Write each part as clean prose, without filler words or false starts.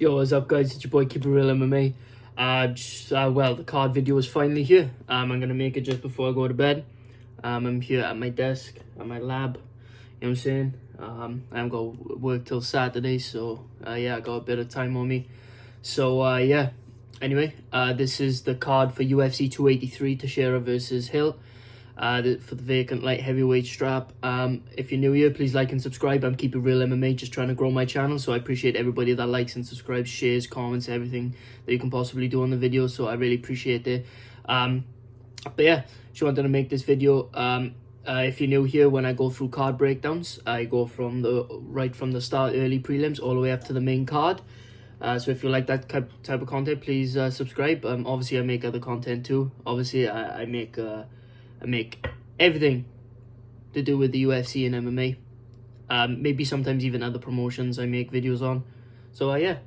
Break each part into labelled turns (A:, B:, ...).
A: Yo, what's up, guys? It's your boy Keep It Real MMA. Well, the card video is finally here. I'm gonna make it just before I go to bed. I'm here at my desk, at my lab. You know what I'm saying? I haven't got work till Saturday, so yeah, I got a bit of time on me. So yeah. Anyway, this is the card for UFC 283, Teixeira versus Hill. For the vacant light heavyweight strap. If you're new here, please like and subscribe. I'm Keep It Real MMA, just trying to grow my channel, so I appreciate everybody that likes and subscribes, shares, comments, everything that you can possibly do on the video, so I really appreciate it. But yeah, just wanted to make this video. If you're new here, when I go through card breakdowns, I go from right from the start, early prelims, all the way up to the main card. So if you like that type of content, please subscribe. Obviously, I make other content too. Obviously, I make everything to do with the UFC and MMA. Maybe sometimes even other promotions I make videos on. So yeah,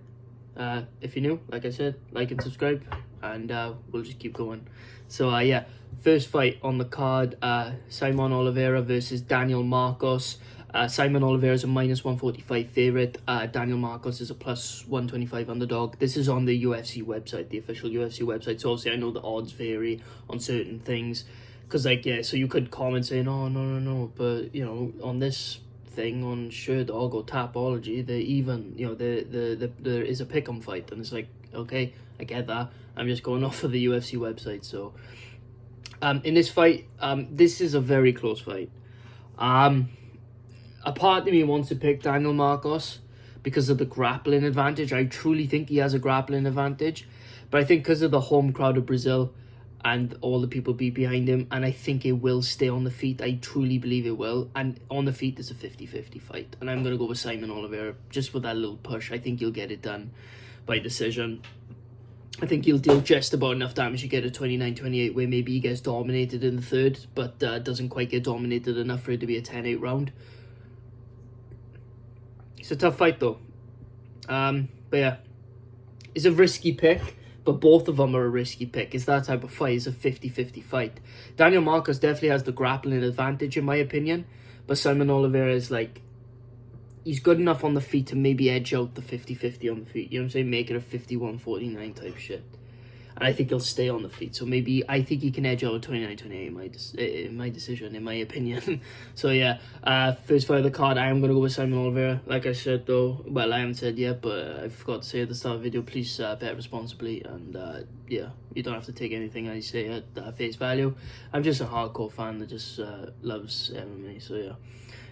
A: if you're new, like I said, like and subscribe, and we'll just keep going. So yeah, first fight on the card, Simon Oliveira versus Daniel Marcos. Simon Oliveira is a -145 favourite. Daniel Marcos is a +125 underdog. This is on the UFC website, the official UFC website. So obviously I know the odds vary on certain things. Because, like, yeah, so you could comment saying, oh, no, but, you know, on this thing, on Sherdog or Tapology, they're even, you know, there is a pick'em fight, and it's like, okay, I get that, I'm just going off of the UFC website. So, in this fight, this is a very close fight. A part of me wants to pick Daniel Marcos because of the grappling advantage. I truly think he has a grappling advantage, but I think because of the home crowd of Brazil, and all the people be behind him, and I think it will stay on the feet. I truly believe it will. And on the feet, it's a 50-50 fight. And I'm going to go with Simon Oliveira, just with that little push. I think he'll get it done by decision. I think he'll deal just about enough damage to get a 29-28, where maybe he gets dominated in the third, but doesn't quite get dominated enough for it to be a 10-8 round. It's a tough fight, though. But yeah, it's a risky pick. But both of them are a risky pick. It's that type of fight. It's a 50-50 fight. Daniel Marcos definitely has the grappling advantage, in my opinion. But Simon Oliveira is like, he's good enough on the feet to maybe edge out the 50-50 on the feet. You know what I'm saying? Make it a 51-49 type shit. And I think he'll stay on the feet. So maybe, I think he can edge out a 29-28 in my decision, in my opinion. So yeah, first fight of the card, I am going to go with Simon Oliveira. Like I said though, well, I haven't said yet, but I forgot to say at the start of the video, please bet responsibly. And yeah, you don't have to take anything I say at face value. I'm just a hardcore fan that just loves MMA, so yeah.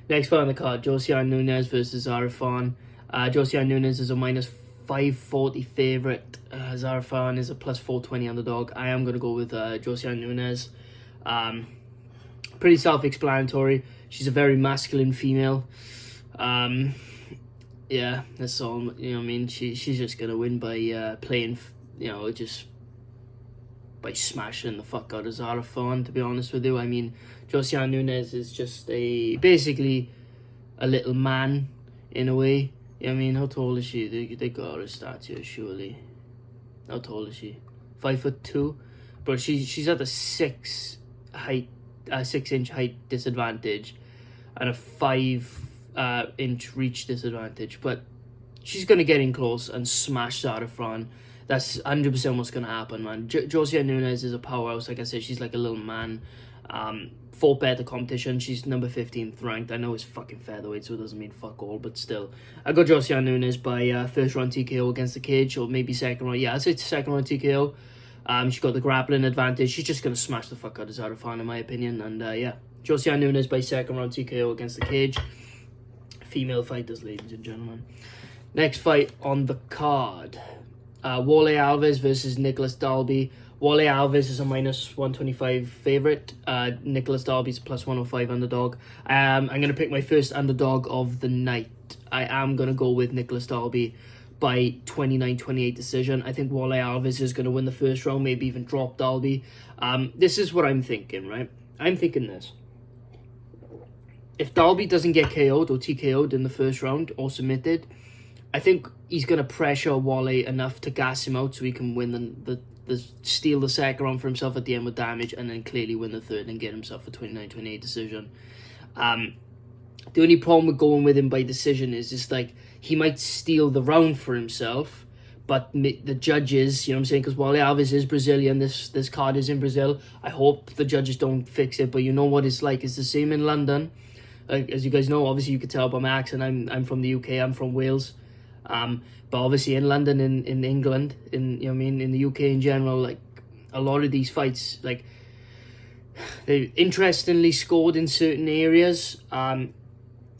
A: Next fight on the card, Josiane Nunes versus Zarafan. Josiane Nunes is a -540 favourite. Zarafan is a +420 underdog. I am going to go with Josiane Nunes. Pretty self-explanatory. She's a very masculine female. Yeah, that's all. You know what I mean? She's just going to win by playing, you know, just by smashing the fuck out of Zarafan, to be honest with you. I mean, Josiane Nunes is just basically a little man, in a way. I mean, how tall is she? They got her stats here, surely. How tall is she? 5'2", but she's at a 6-inch height disadvantage, and a 5-inch reach disadvantage. But she's gonna get in close and smash Zarafan. That's 100% what's gonna happen, man. Josiane Nunes is a powerhouse. Like I said, she's like a little man. Fought better competition. She's number 15th ranked. I know it's fucking featherweight, so it doesn't mean fuck all, but still. I got Josiane Nunes by first round TKO against the cage, or maybe second round. Yeah, I'd say second round TKO. She's got the grappling advantage. She's just going to smash the fuck out of Zarafan, in my opinion. And yeah, Josiane Nunes by second round TKO against the cage. Female fighters, ladies and gentlemen. Next fight on the card. Wale Alves versus Nicholas Dalby. Wale Alves is a -125 favourite. Nicholas Dalby's a +105 underdog. I'm going to pick my first underdog of the night. I am going to go with Nicholas Dalby by 29-28 decision. I think Wale Alves is going to win the first round, maybe even drop Dalby. This is what I'm thinking, right? I'm thinking this. If Dalby doesn't get KO'd or TKO'd in the first round or submitted, I think he's going to pressure Wale enough to gas him out so he can win the steal the second round for himself at the end with damage, and then clearly win the third and get himself a 29-28 decision. The only problem with going with him by decision is just like he might steal the round for himself, but the judges, you know what I'm saying, because Wale Alves is Brazilian, this card is in Brazil. I hope the judges don't fix it, but you know what it's like. It's the same in London. Like, as you guys know, obviously you could tell by my accent, I'm from the UK, I'm from Wales. But obviously in London, in England, in, you know what I mean, in the UK in general, like, a lot of these fights, like, they interestingly scored in certain areas.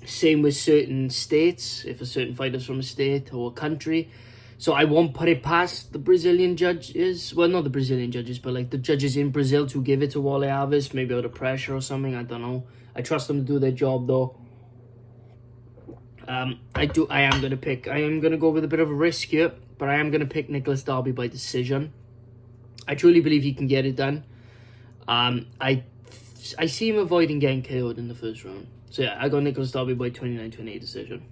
A: Same with certain states, if a certain fighter's from a state or a country. So I won't put it past the Brazilian judges. Well, not the Brazilian judges, but like the judges in Brazil to give it to Wale Alves, maybe out of pressure or something. I don't know. I trust them to do their job though. I am gonna go with a bit of a risk here, but I am gonna pick Nicholas Darby by decision. I truly believe he can get it done. I see him avoiding getting KO'd in the first round. So yeah, I got Nicholas Darby by 29-28 decision.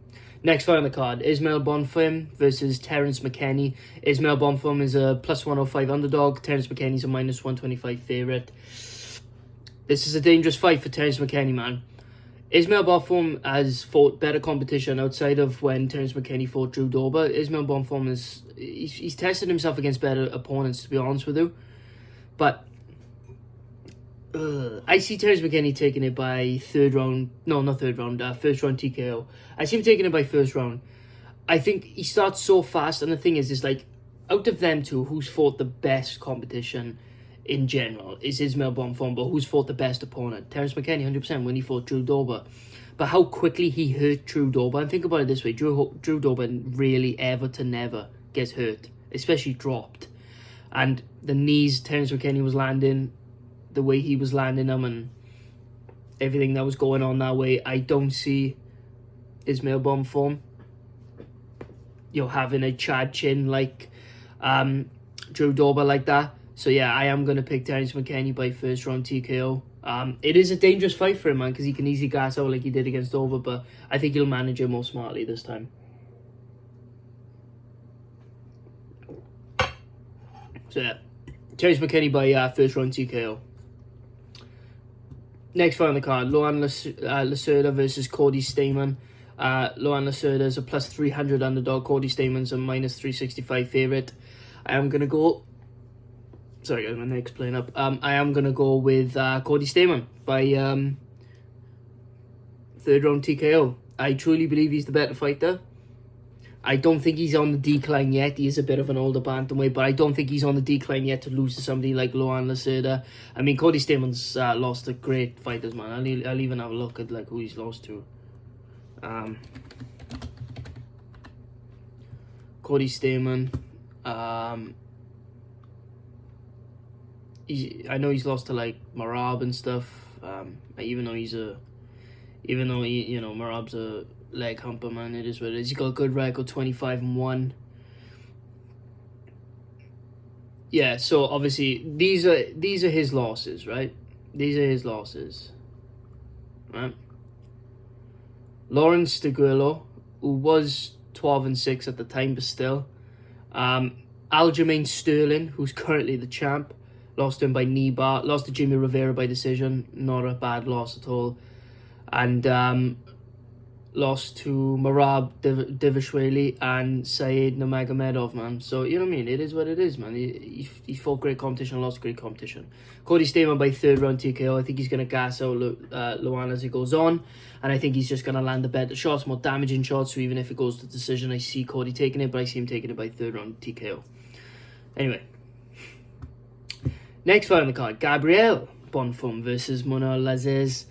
A: Next fight on the card, Ismail Bonfim versus Terence McKennie. Ismail Bonfim is a plus 105 underdog. Terence McKennie's a minus 125 favourite. This is a dangerous fight for Terence McKennie, man. Ismail Bonfim has fought better competition outside of when Terence McKennie fought Drew Dober. Ismail Bonfim he's tested himself against better opponents, to be honest with you. But I see Terence McKennie taking it by first round TKO. I see him taking it by first round. I think he starts so fast, and the thing is like, out of them two, who's fought the best competition in general is Ismail Bonfim, but who's fought the best opponent? Terence McKennie, 100%, when he fought Drew Dober. But how quickly he hurt Drew Dober, and think about it this way, Drew Dober really ever to never gets hurt, especially dropped. And the knees Terence McKennie was landing, the way he was landing them and everything that was going on that way, I don't see Ismail Bonfim, having a Chad chin like Drew Dober like that. So yeah, I am going to pick Terence McKennie by first round TKO. It is a dangerous fight for him, man, because he can easily gas out like he did against Dober, but I think he'll manage it more smartly this time. So yeah, Terence McKennie by first round TKO. Next fight on the card, Lohan Lacerda versus Cody Stamann. Lohan Lacerda is a plus 300 underdog. Cody Stamann's a minus 365 favourite. I am going to go... Sorry guys, my neck's playing up. I am going to go with Cody Stamann by third round TKO. I truly believe he's the better fighter. I don't think he's on the decline yet. He is a bit of an older bantamweight, but I don't think he's on the decline yet to lose to somebody like Lohan Lacerda. I mean, Cody Stamann's lost to great fighters, man. I'll even have a look at like who he's lost to. Cody Stamann. I know he's lost to like Marab and stuff. Even though Marab's a leg humper, man, it is what it is. He got a good record, 25-1. Yeah, so obviously these are his losses, right? These are his losses, right? Lawrence Stigrillo, who was 12-6 at the time, but still. Aljamain Sterling, who's currently the champ, lost to him by knee bar. Lost to Jimmy Rivera by decision, not a bad loss at all. And lost to Marab Divashvili and Saeed Nurmagomedov, man. So, you know what I mean? It is what it is, man. He fought great competition, lost great competition. Cody Stamann by third round TKO. I think he's going to gas out Lohan as he goes on. And I think he's just going to land the better shots, more damaging shots. So even if it goes to decision, I see Cody taking it, but I see him taking it by third round TKO. Anyway. Next fight on the card, Gabriel Bonfim versus Manuel Lazzez.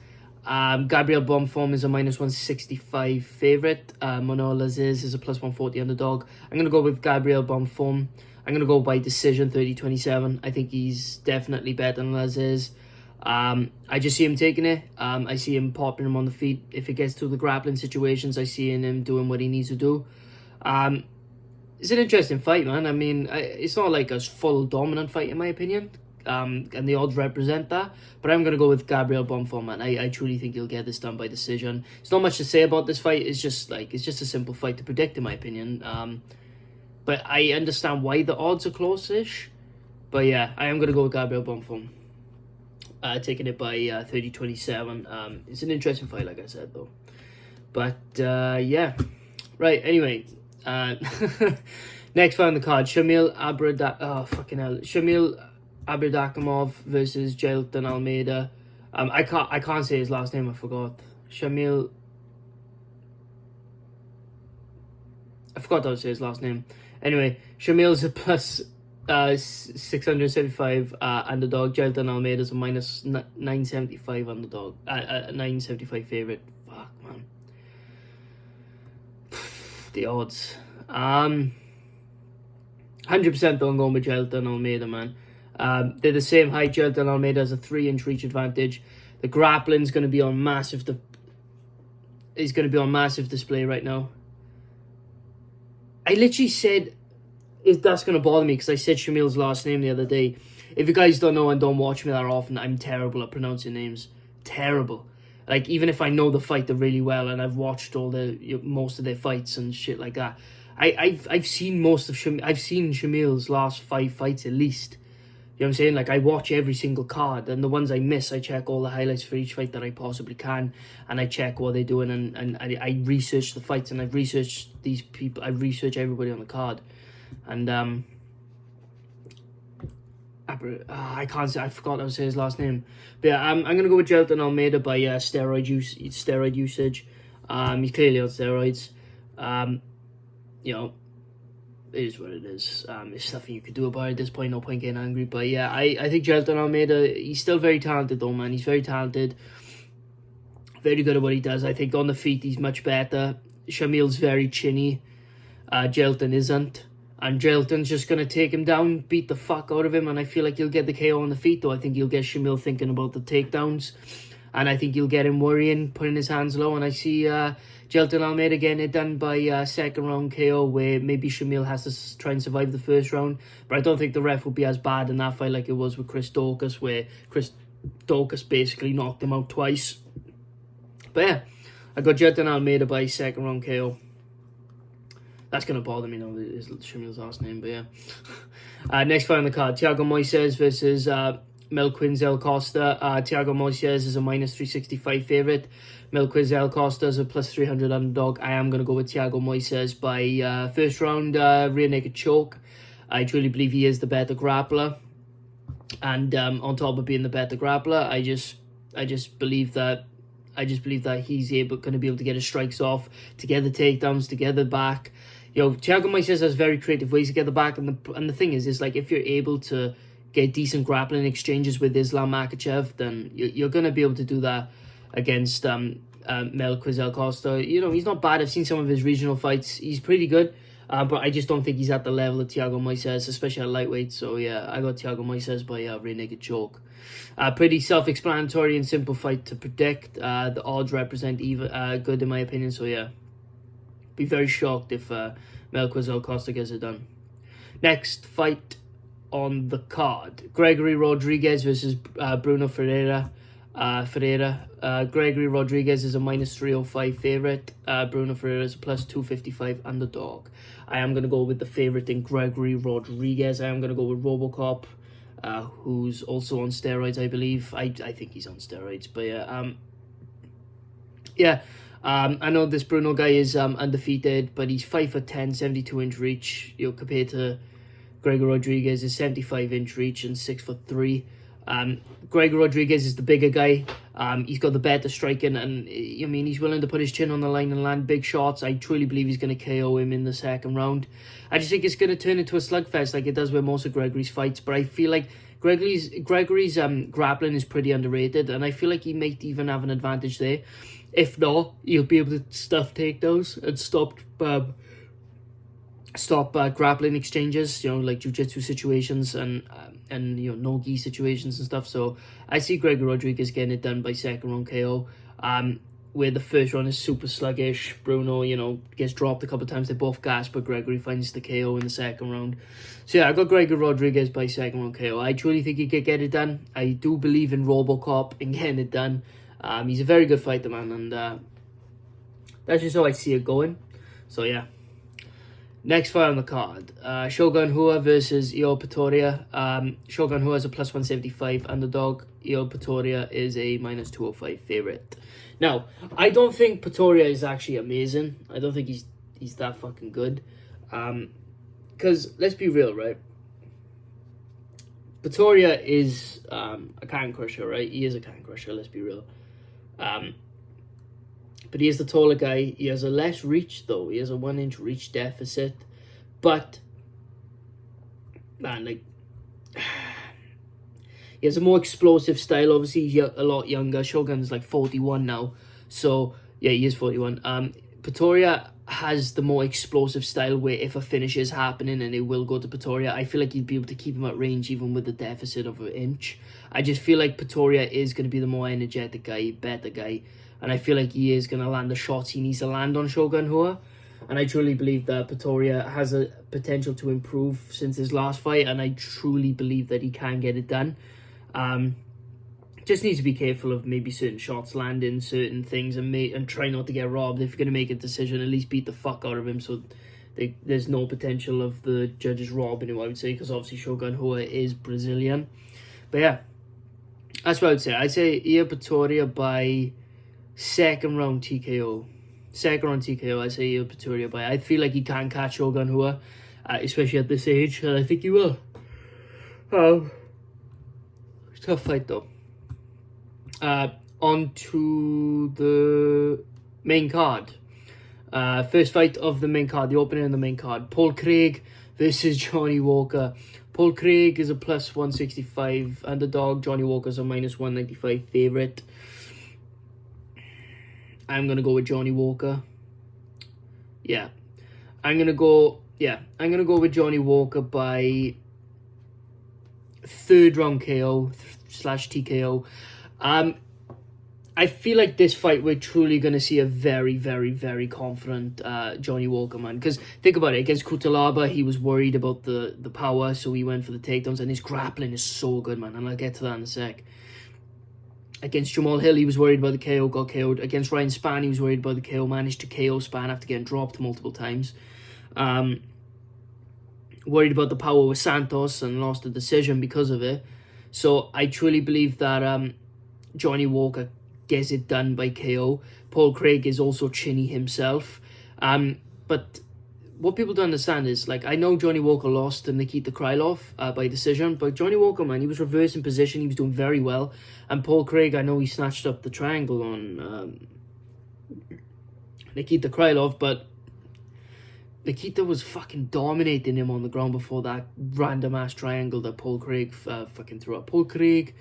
A: Gabriel Bonfim is a minus 165 favourite. Manuel Lazzez is a plus 140 underdog. I'm going to go with Gabriel Bonfim. I'm going to go by decision, 30-27. I think he's definitely better than Lazzez. I just see him taking it. I see him popping him on the feet. If it gets to the grappling situations, I see him doing what he needs to do. It's an interesting fight, man. I mean, it's not like a full dominant fight, in my opinion. And the odds represent that, but I'm going to go with Gabriel Bonfim, man. I truly think he'll get this done by decision. There's not much to say about this fight. It's just a simple fight to predict, in my opinion. But I understand why the odds are close-ish. But yeah, I am going to go with Gabriel Bonfim. Taking it by 30-27. It's an interesting fight, like I said, though. But yeah. Right, anyway. Next fight on the card, Shamil Abradakimov versus Jailton Almeida. I can't say his last name. I forgot. I forgot how to say his last name. Anyway, Shamil's a plus 675 underdog. Jailton Almeida's a minus 975 underdog. 975 favorite. Fuck, man. The odds. 100% don't go with Jailton Almeida, man. They're the same height. Jailton Almeida has a 3-inch reach advantage. The grappling's going to be on massive. Is going to be on massive display right now. I literally said that's going to bother me because I said Shamil's last name the other day. If you guys don't know and don't watch me that often, I'm terrible at pronouncing names. Terrible. Like, even if I know the fighter really well and I've watched most of their fights and shit like that, I've seen I've seen Shamil's last 5 fights at least. You know what I'm saying? Like, I watch every single card, and the ones I miss, I check all the highlights for each fight that I possibly can, and I check what they're doing, and I research the fights, and I've researched these people, I research everybody on the card, and I can't say, I forgot how to say his last name, but yeah, I'm gonna go with Jailton Almeida by steroid usage. He's clearly on steroids. You know, it is what it is. There's nothing you could do about it at this point. No point getting angry. But yeah, I think Jailton Almeida, he's still very talented though, man. He's very talented. Very good at what he does. I think on the feet, he's much better. Shamil's very chinny. Jailton isn't. And Jailton's just going to take him down, beat the fuck out of him. And I feel like he'll get the KO on the feet though. I think he'll get Shamil thinking about the takedowns. And I think he'll get him worrying, putting his hands low. And I see Jailton Almeida getting it done by second round KO, where maybe Shamil has to try and survive the first round. But I don't think the ref will be as bad in that fight like it was with Chris Daukaus, where Chris Daukaus basically knocked him out twice. But yeah, I got Jailton Almeida by second round KO. That's going to bother me now, is Shamil's last name, but yeah. Next fight on the card, Thiago Moises versus Melquinzel Costa. Thiago Moises is a minus 365 favourite. Melquinzel Costa is a plus 300 underdog. I am going to go with Thiago Moises by first round rear naked choke. I truly believe he is the better grappler. And on top of being the better grappler, I just believe that he's going to be able to get his strikes off, to get the takedowns, to get the back. You know, Thiago Moises has very creative ways to get the back, and the thing is like, if you're able to get decent grappling exchanges with Islam Makhachev, then you're going to be able to do that against Melquinzel Costa. You know, he's not bad. I've seen some of his regional fights. He's pretty good, but I just don't think he's at the level of Thiago Moises, especially at lightweight. So yeah, I got Thiago Moises by rear naked choke. Pretty self-explanatory and simple fight to predict. The odds represent even good in my opinion. So yeah, be very shocked if Melquinzel Costa gets it done. Next fight on the card, Gregory Rodriguez versus Bruno Ferreira. Gregory Rodriguez is a minus 305 favourite. Bruno Ferreira is a plus 255 underdog. I am going to go with the favourite in Gregory Rodriguez. I am going to go with Robocop, who's also on steroids, I believe. I think he's on steroids, but yeah. I know this Bruno guy is undefeated, but he's 5'10", 72-inch reach. You know, compared to Gregor Rodriguez is 75-inch reach and 6'3". Gregor Rodriguez is the bigger guy. He's got the better striking, and I mean, he's willing to put his chin on the line and land big shots. I truly believe he's going to KO him in the second round. I just think it's going to turn into a slugfest like it does with most of Gregory's fights. But I feel like Gregory's grappling is pretty underrated, and I feel like he might even have an advantage there. If not, he'll be able to stuff takedowns and stop grappling exchanges, you know, like jiu-jitsu situations and you know, no-gi situations and stuff. So I see Gregor Rodriguez getting it done by second round KO. Where the first round is super sluggish. Bruno, you know, gets dropped a couple of times. They both gas, but Gregory finds the KO in the second round. So yeah, I got Gregor Rodriguez by second round KO. I truly think he could get it done. I do believe in Robocop and getting it done. He's a very good fighter, man, and that's just how I see it going. So yeah. Next fight on the card, Shogun Rua versus Io Pretoria. Shogun Rua is a plus 175 underdog. Io Pretoria is a minus 205 favourite. Now, I don't think Pretoria is actually amazing. I don't think he's that fucking good. Because let's be real, right? Pretoria is a can crusher, right? He is a can crusher. Let's be real. But he is the taller guy. He has a less reach, though. He has a 1-inch reach deficit. But, man, like, he has a more explosive style. Obviously, he's a lot younger. Shogun's like 41 now. So, yeah, he is 41. Pretoria has the more explosive style where if a finish is happening and it will go to Pretoria, I feel like you'd be able to keep him at range even with the deficit of 1 inch. I just feel like Pretoria is going to be the more energetic guy, better guy. And I feel like he is going to land the shots he needs to land on Shogun Rua. And I truly believe that Pretoria has a potential to improve since his last fight. And I truly believe that he can get it done. Just needs to be careful of maybe certain shots landing, certain things, and try not to get robbed. If you're going to make a decision, at least beat the fuck out of him so there's no potential of the judges robbing him, I would say. Because obviously Shogun Rua is Brazilian. But yeah, that's what I would say. I'd say Ian Pretoria by... second round TKO. Second round TKO, I say Pretoria by. I feel like he can catch Shogun Rua, especially at this age, and I think he will. Tough fight though. On to the main card. First fight of the main card, the opening of the main card. Paul Craig versus Johnny Walker. Paul Craig is a plus 165 underdog. Johnny Walker's a minus 195 favourite. I'm going to go with Johnny Walker. I'm going to go with Johnny Walker by third round KO / TKO. I feel like this fight we're truly going to see a very, very, very confident Johnny Walker, man. Because think about it, against Kutalaba, he was worried about the power, so he went for the takedowns, and his grappling is so good, man, and I'll get to that in a sec. Against Jamal Hill, he was worried about the KO, got KO'd. Against Ryan Spann, he was worried about the KO, managed to KO Spann after getting dropped multiple times. Worried about the power with Santos and lost the decision because of it. So I truly believe that Johnny Walker gets it done by KO. Paul Craig is also chinny himself. But what people don't understand is, like, I know Johnny Walker lost to Nikita Krylov by decision, but Johnny Walker, man, he was reversed in position. He was doing very well. And Paul Craig, I know he snatched up the triangle on Nikita Krylov, but Nikita was fucking dominating him on the ground before that random-ass triangle that Paul Craig fucking threw up. Paul Craig,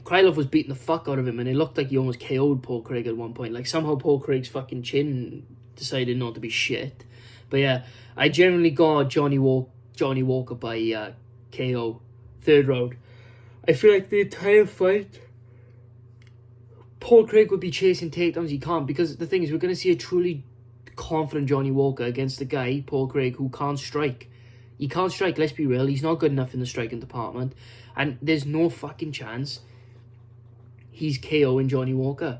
A: Krylov was beating the fuck out of him, and it looked like he almost KO'd Paul Craig at one point. Like, somehow Paul Craig's fucking chin decided not to be shit. But yeah, I generally got Johnny Walker by KO, third round. I feel like the entire fight, Paul Craig would be chasing takedowns. He can't, because the thing is, we're going to see a truly confident Johnny Walker against the guy, Paul Craig, who can't strike. He can't strike, let's be real. He's not good enough in the striking department. And there's no fucking chance he's KOing Johnny Walker.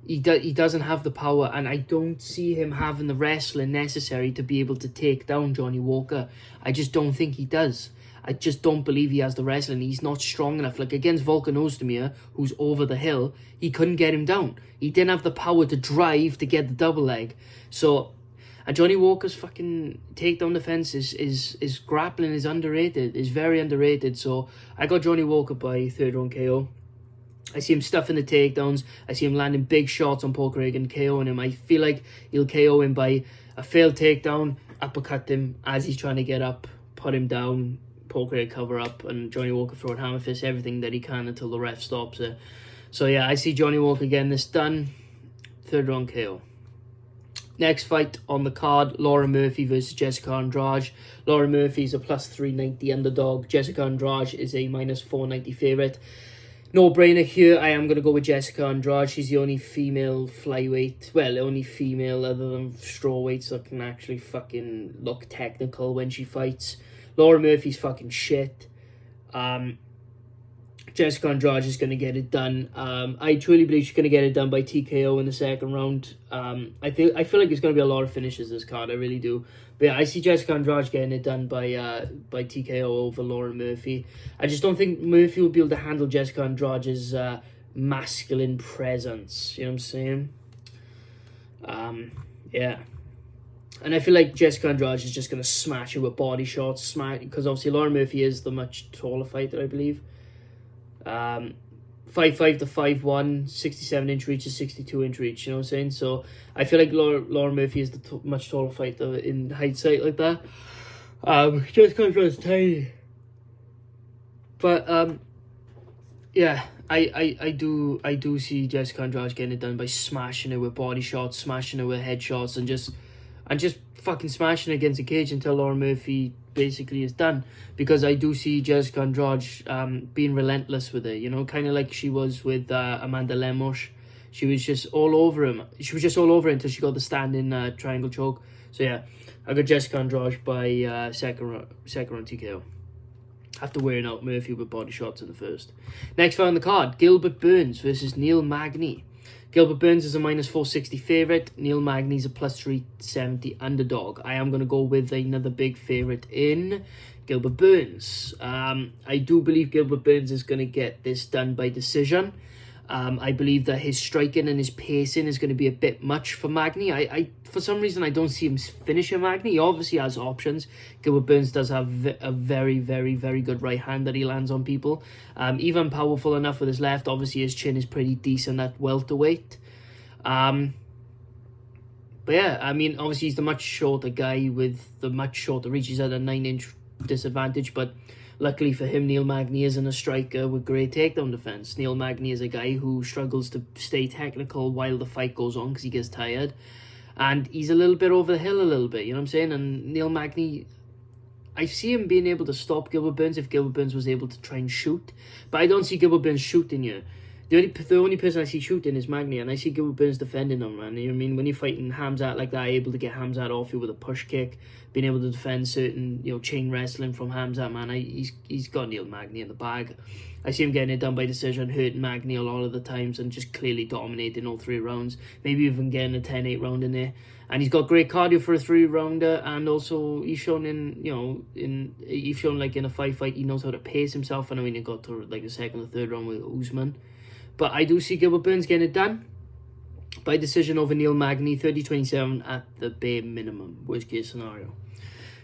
A: He doesn't have the power, and I don't see him having the wrestling necessary to be able to take down Johnny Walker. I just don't think he does. I just don't believe he has the wrestling. He's not strong enough. Like, against Volkan Ozdemir, who's over the hill, he couldn't get him down. He didn't have the power to drive to get the double leg. So, and Johnny Walker's fucking takedown defense is grappling is underrated. Is very underrated. So, I got Johnny Walker by third round KO. I see him stuffing the takedowns. I see him landing big shots on Paul Craig and KOing him. I feel like he'll KO him by a failed takedown, uppercut him as he's trying to get up, put him down, Paul Craig cover up, and Johnny Walker throwing hammer fist, everything that he can until the ref stops it. So yeah, I see Johnny Walker getting this done. Third round KO. Next fight on the card, Laura Murphy versus Jessica Andrade. Laura Murphy is a plus 390 underdog. Jessica Andrade is a minus 490 favourite. No-brainer here. I am going to go with Jessica Andrade. She's the only female flyweight, well, only female other than strawweights that can actually fucking look technical when she fights. Laura Murphy's fucking shit. Jessica Andrade is going to get it done. I truly believe she's going to get it done by TKO in the second round. I feel like there's going to be a lot of finishes this card. I really do. But yeah, I see Jessica Andrade getting it done by TKO over Laura Murphy. I just don't think Murphy will be able to handle Jessica Andrade's masculine presence. You know what I'm saying? Yeah. And I feel like Jessica Andrade is just going to smash her with body shots, because obviously Lauren Murphy is the much taller fighter, I believe. 5'5" to 5'1", 67-inch reach to 62-inch reach, you know what I'm saying? So I feel like Lauren Murphy is the much taller fighter in hindsight like that. Jessica Andrade is tiny. But, yeah, I do see Jessica Andrade getting it done by smashing her with body shots, smashing her with headshots, and just fucking smashing against the cage until Lauren Murphy basically is done. Because I do see Jessica Andrade being relentless with it, you know, kind of like she was with Amanda Lemos. She was just all over him. She was just all over until she got the standing triangle choke. So yeah, I got Jessica Andrade by second round TKO. After wearing out Murphy with body shots in the first. Next fight on the card, Gilbert Burns versus Neil Magny. Gilbert Burns is a minus 460 favourite. Neil Magny is a plus 370 underdog. I am going to go with another big favourite in Gilbert Burns. I do believe Gilbert Burns is going to get this done by decision. I believe that his striking and his pacing is going to be a bit much for Magny. I for some reason, I don't see him finishing Magny. He obviously has options. Gilbert Burns does have a very, very, very good right hand that he lands on people. Even powerful enough with his left. Obviously, his chin is pretty decent at welterweight. But yeah, I mean, obviously, he's the much shorter guy with the much shorter reach. He's at a 9-inch disadvantage, but luckily for him, Neil Magny isn't a striker with great takedown defense. Neil Magny is a guy who struggles to stay technical while the fight goes on because he gets tired. And he's a little bit over the hill a little bit, you know what I'm saying? And Neil Magny, I see him being able to stop Gilbert Burns if Gilbert Burns was able to try and shoot. But I don't see Gilbert Burns shooting you. The only person I see shooting is Magny, and I see Gilbert Burns defending him, man. You know what I mean? When you're fighting Hamzat like that, able to get Hamzat off you with a push kick, being able to defend certain, you know, chain wrestling from Hamzat, man, he's got Neil Magny in the bag. I see him getting it done by decision, hurting Magny a lot of the times, and just clearly dominating all 3 rounds. Maybe even getting a 10-8 round in there. And he's got great cardio for a 3-rounder, and also he's shown he's shown like in a fight, he knows how to pace himself. I know he got to like the second or third round with Usman. But I do see Gilbert Burns getting it done by decision over Neil Magny, 30-27 at the bare minimum, worst case scenario.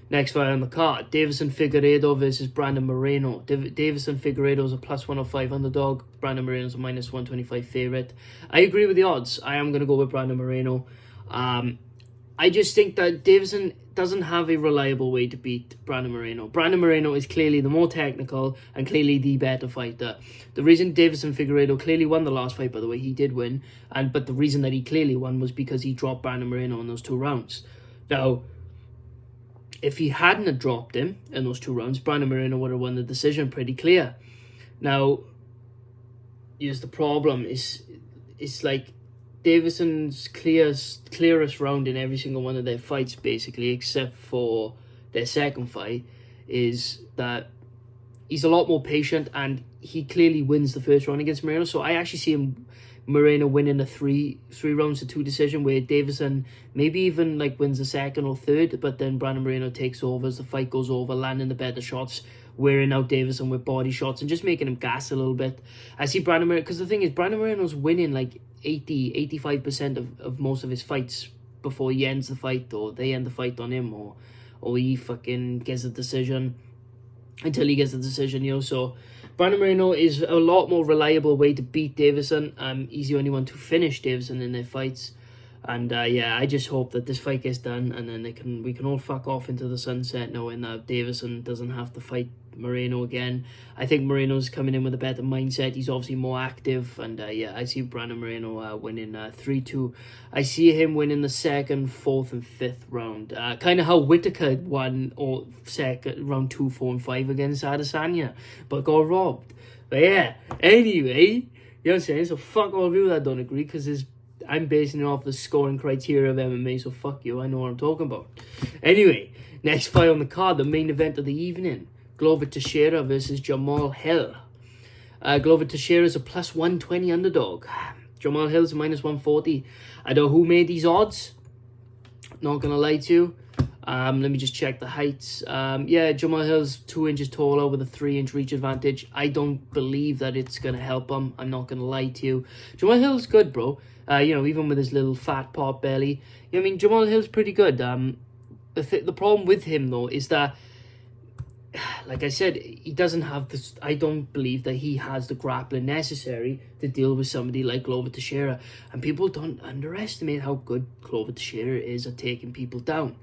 A: Next fight on the card, Davison Figueiredo versus Brandon Moreno. Davison Figueiredo is a plus 105 underdog. Brandon Moreno is a minus 125 favourite. I agree with the odds. I am going to go with Brandon Moreno. I just think that Davison doesn't have a reliable way to beat Brandon Moreno. Brandon Moreno is clearly the more technical and clearly the better fighter. The reason Davison Figueiredo clearly won the last fight, by the way, he did win, but the reason that he clearly won was because he dropped Brandon Moreno in those 2 rounds. Now, if he hadn't have dropped him in those 2 rounds, Brandon Moreno would have won the decision pretty clear. Now, here's the problem. It's like Davison's clearest round in every single one of their fights, basically, except for their second fight, is that he's a lot more patient, and he clearly wins the first round against Moreno. So I actually see Moreno winning a 3 rounds to 2 decision, where Davison maybe even like wins the second or third, but then Brandon Moreno takes over as the fight goes over, landing the better shots, wearing out Davison with body shots, and just making him gas a little bit. I see Brandon Moreno, because the thing is, Brandon Moreno's winning like 85% of most of his fights before he ends the fight, or they end the fight on him, or he fucking gets a decision until he gets a decision, you know. So Brandon Moreno is a lot more reliable way to beat Davison. He's the only one to finish Davison in their fights. And yeah, I just hope that this fight gets done, and then we can all fuck off into the sunset knowing that Davison doesn't have to fight Moreno again. I think Moreno's coming in with a better mindset. He's obviously more active, and yeah, I see Brandon Moreno winning 3-2. I see him winning the second, fourth, and fifth round. Kind of how Whittaker won or second round 2, 4, and 5 against Adesanya, but got robbed. But yeah, anyway, you know what I'm saying? So fuck all of you that don't agree, because I'm basing it off the scoring criteria of MMA, so fuck you, I know what I'm talking about. Anyway, next fight on the card, the main event of the evening. Glover Teixeira versus Jamal Hill. Glover Teixeira is a plus 120 underdog. Jamal Hill is a minus 140. I don't know who made these odds. Not going to lie to you. Let me just check the heights. Yeah, Jamal Hill's 2 inches taller with a 3-inch reach advantage. I don't believe that it's going to help him. I'm not going to lie to you. Jamal Hill's good, bro. Even with his little fat pot belly. I mean, Jamal Hill's pretty good. The problem with him, though, is that, like I said, he doesn't have this. I don't believe that he has the grappling necessary to deal with somebody like Glover Teixeira. And people don't underestimate how good Glover Teixeira is at taking people down.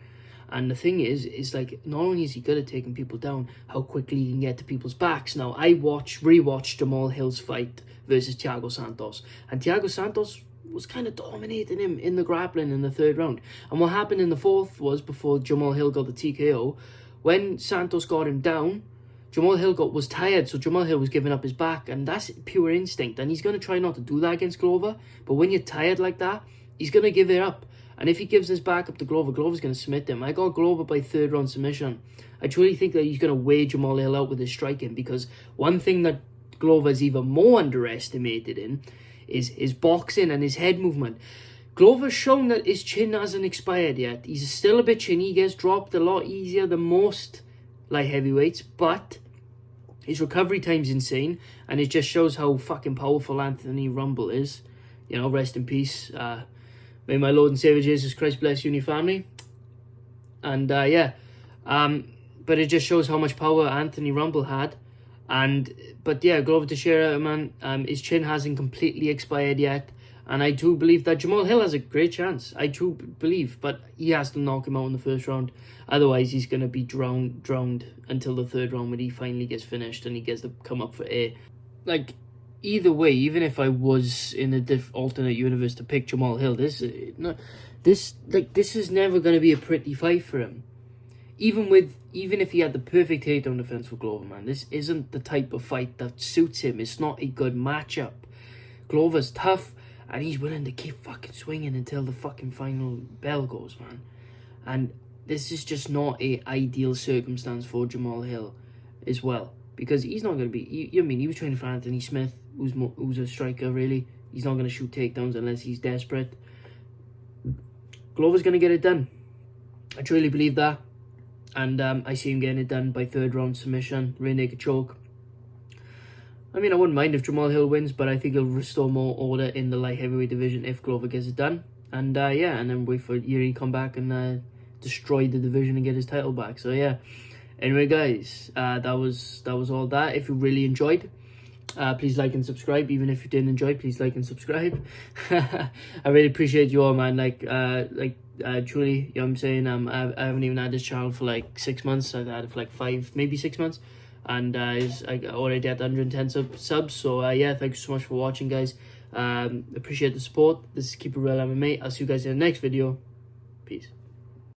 A: And the thing is like, not only is he good at taking people down, how quickly he can get to people's backs. Now, I rewatched Jamal Hill's fight versus Thiago Santos, and Thiago Santos was kind of dominating him in the grappling in the 3rd round. And what happened in the 4th was, before Jamal Hill got the TKO, when Santos got him down, Jamal Hill was tired, so Jamal Hill was giving up his back, and that's pure instinct, and he's going to try not to do that against Glover. But when you're tired like that, he's going to give it up. And if he gives his back up to Glover, Glover's going to submit him. I got Glover by 3rd round submission. I truly think that he's going to weigh Jamal Hill out with his striking, because one thing that Glover's even more underestimated in is his boxing and his head movement. Glover's shown that his chin hasn't expired yet. He's still a bit chinny. He gets dropped a lot easier than most light heavyweights, but his recovery time's insane, and it just shows how fucking powerful Anthony Rumble is. Rest in peace. May my Lord and Savior Jesus Christ bless you and your family. And but it just shows how much power Anthony Rumble had. But Glover Teixeira, man, his chin hasn't completely expired yet. And I do believe that Jamal Hill has a great chance. I do believe, but he has to knock him out in the 1st round. Otherwise, he's going to be drowned until the 3rd round when he finally gets finished and he gets to come up for air. Like, either way, even if I was in a alternate universe to pick Jamal Hill, this is never going to be a pretty fight for him. Even if he had the perfect takedown defense for Glover, man, this isn't the type of fight that suits him. It's not a good matchup. Glover's tough, and he's willing to keep fucking swinging until the fucking final bell goes, man. And this is just not a ideal circumstance for Jamal Hill as well, because he's not going to be... he was training for Anthony Smith, who's a striker, really. He's not going to shoot takedowns unless he's desperate. Glover's going to get it done. I truly believe that. And I see him getting it done by 3rd round submission, rear naked choke. I mean, I wouldn't mind if Jamal Hill wins, but I think he'll restore more order in the light heavyweight division if Glover gets it done. And and then wait for Yuri to come back and destroy the division and get his title back. So yeah. Anyway, guys, that was all that. If you really enjoyed, please like and subscribe. Even if you didn't enjoy, please like and subscribe. I really appreciate you all, man. Truly, you know what I'm saying? I haven't even had this channel for like 6 months. I've had it for like 5, maybe 6 months. And I already had 110 subs. So thank you so much for watching, guys. Appreciate the support. This is Keep It Real MMA. I'll see you guys in the next video. Peace.